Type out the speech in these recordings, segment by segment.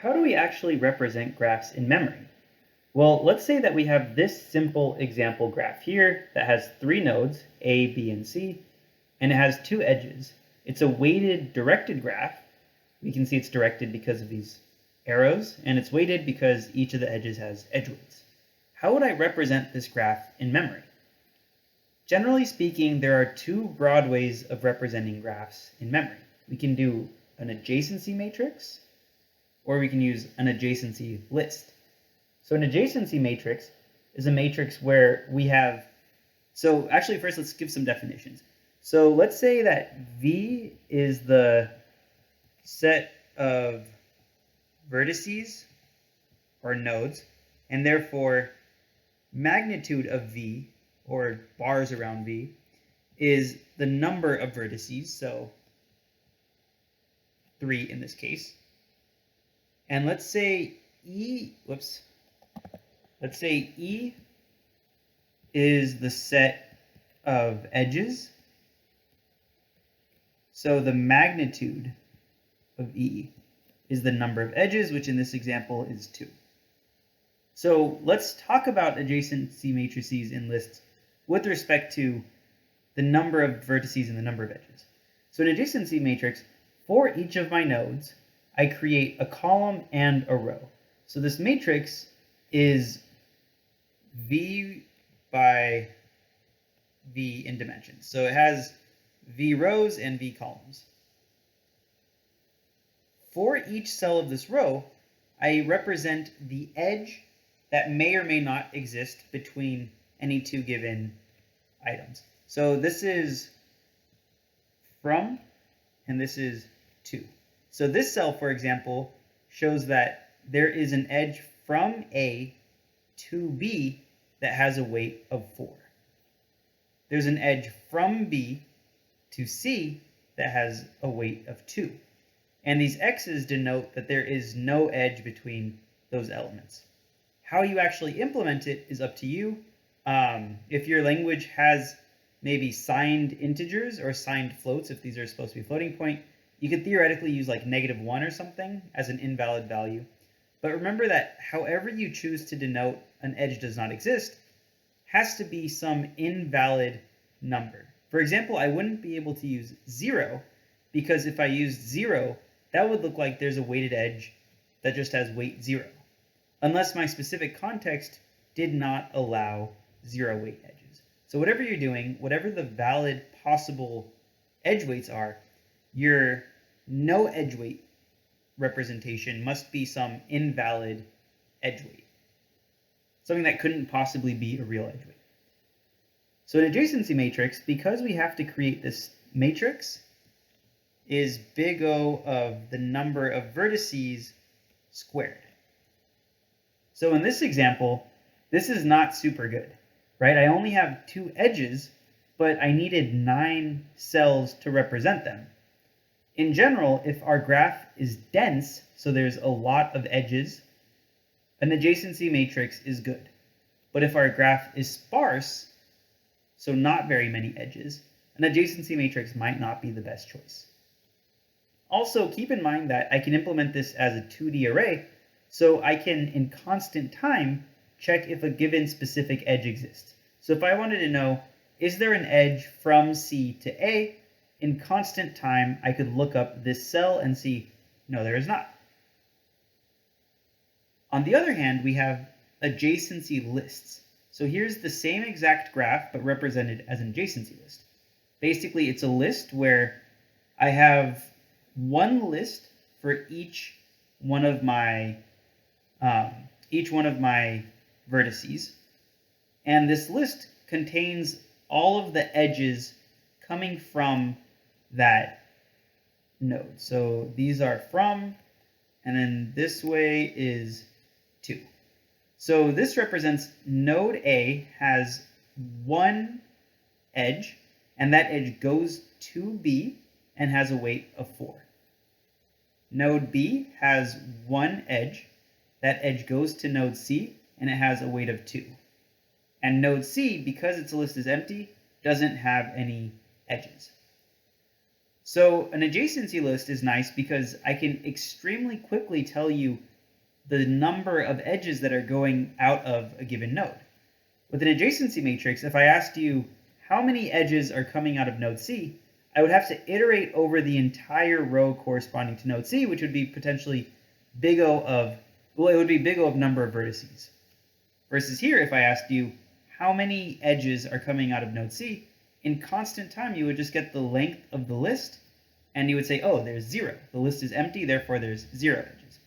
how do we actually represent graphs in memory? Well, let's say that we have this simple example graph here that has 3 nodes, A, B, and C, and it has 2 edges. It's a weighted directed graph. We can see it's directed because of these arrows, and it's weighted because each of the edges has edge weights. How would I represent this graph in memory? Generally speaking, there are 2 broad ways of representing graphs in memory. We can do an adjacency matrix, or we can use an adjacency list. So an adjacency matrix is a matrix where we have, so actually first let's give some definitions. So let's say that V is the set of vertices or nodes, and therefore magnitude of V, or bars around V, is the number of vertices, so 3 in this case. And let's say E is the set of edges. So the magnitude of E is the number of edges, which in this example is 2. So let's talk about adjacency matrices in lists with respect to the number of vertices and the number of edges. So an adjacency matrix, for each of my nodes, I create a column and a row. So this matrix is V by V in dimensions. So it has V rows and V columns. For each cell of this row, I represent the edge that may or may not exist between any 2 given items. So this is from, and this is to. So this cell, for example, shows that there is an edge from A to B that has a weight of 4. There's an edge from B to C that has a weight of 2. And these X's denote that there is no edge between those elements. How you actually implement it is up to you. If your language has maybe signed integers or signed floats, if these are supposed to be floating point, you could theoretically use like -1 or something as an invalid value. But remember that however you choose to denote an edge does not exist has to be some invalid number. For example, I wouldn't be able to use 0 because if I used 0, that would look like there's a weighted edge that just has weight 0, unless my specific context did not allow 0 weight edges. So whatever you're doing, whatever the valid possible edge weights are, your no edge weight representation must be some invalid edge weight, something that couldn't possibly be a real edge weight. So an adjacency matrix, because we have to create this matrix, is big O of the number of vertices squared. So in this example, this is not super good, right? I only have 2 edges, but I needed 9 cells to represent them. In general, if our graph is dense, so there's a lot of edges, an adjacency matrix is good. But if our graph is sparse, so not very many edges, an adjacency matrix might not be the best choice. Also, keep in mind that I can implement this as a 2D array, so I can, in constant time, check if a given specific edge exists. So if I wanted to know, is there an edge from C to A, in constant time, I could look up this cell and see, no, there is not. On the other hand, we have adjacency lists. So here's the same exact graph, but represented as an adjacency list. Basically, it's a list where I have one list for each one of my vertices, and this list contains all of the edges coming from that node. So these are from, and then this way is to. So this represents node A has one edge, and that edge goes to B and has a weight of 4. Node B has one edge. That edge goes to node C, and it has a weight of 2. And node C, because its list is empty, doesn't have any edges. So an adjacency list is nice because I can extremely quickly tell you the number of edges that are going out of a given node. With an adjacency matrix, if I asked you how many edges are coming out of node C, I would have to iterate over the entire row corresponding to node C, which would be potentially big O of, well, it would be big O of number of vertices. Versus here, if I asked you how many edges are coming out of node C, in constant time, you would just get the length of the list, and you would say, oh, there's 0. The list is empty, therefore there's 0 edges.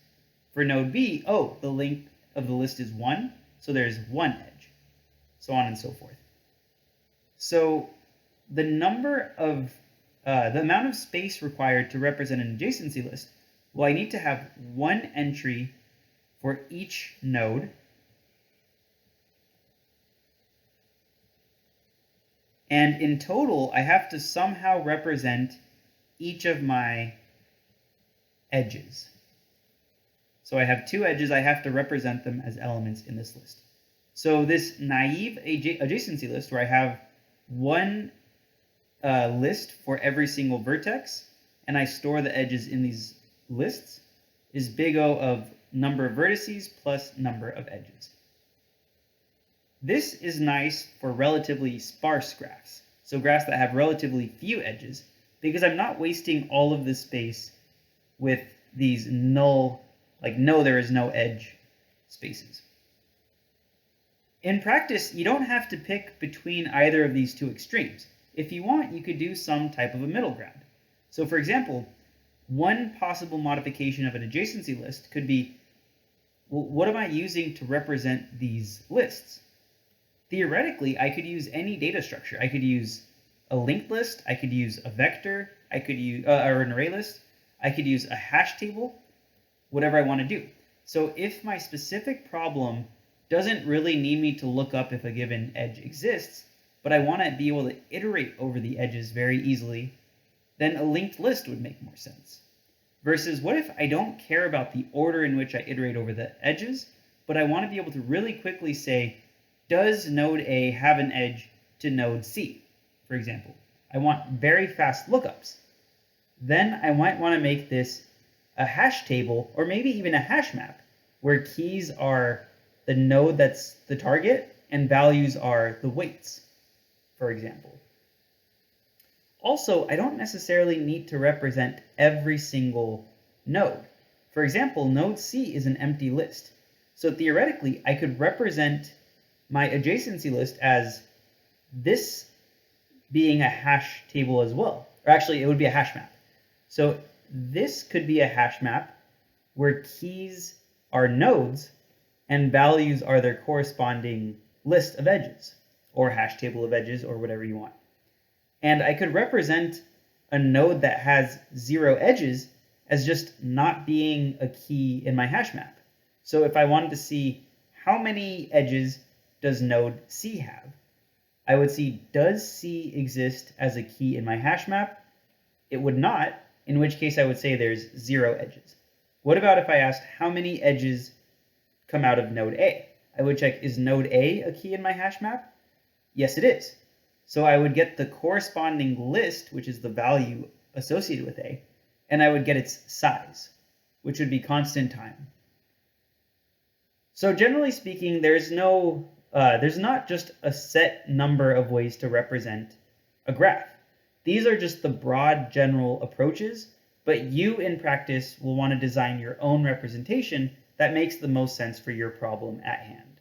For node B, oh, the length of the list is 1, so there's 1 edge, so on and so forth. So the amount of space required to represent an adjacency list, well, I need to have one entry for each node, and in total, I have to somehow represent each of my edges. So I have 2 edges, I have to represent them as elements in this list. So this naive adjacency list, where I have one list for every single vertex, and I store the edges in these lists, is big O of number of vertices plus number of edges. This is nice for relatively sparse graphs, so graphs that have relatively few edges, because I'm not wasting all of this space with these null, like no, there is no edge spaces. In practice, you don't have to pick between either of these two extremes. If you want, you could do some type of a middle ground. So for example, one possible modification of an adjacency list could be, well, what am I using to represent these lists? Theoretically, I could use any data structure. I could use a linked list, I could use a vector, I could use or an array list, I could use a hash table, whatever I want to do. So if my specific problem doesn't really need me to look up if a given edge exists, but I want to be able to iterate over the edges very easily, then a linked list would make more sense. Versus what if I don't care about the order in which I iterate over the edges, but I want to be able to really quickly say, does node A have an edge to node C, for example? I want very fast lookups. Then I might want to make this a hash table, or maybe even a hash map, where keys are the node that's the target and values are the weights, for example. Also, I don't necessarily need to represent every single node. For example, node C is an empty list. So theoretically, I could represent my adjacency list as this being a hash table as well. Or actually, it would be a hash map. So this could be a hash map where keys are nodes and values are their corresponding list of edges, or hash table of edges, or whatever you want. And I could represent a node that has 0 edges as just not being a key in my hash map. So if I wanted to see how many edges does node C have, I would see, does C exist as a key in my hash map? It would not, in which case I would say there's 0 edges. What about if I asked how many edges come out of node A? I would check, is node A a key in my hash map? Yes, it is. So I would get the corresponding list, which is the value associated with A, and I would get its size, which would be constant time. So generally speaking, there's not just a set number of ways to represent a graph. These are just the broad general approaches, but you in practice will want to design your own representation that makes the most sense for your problem at hand.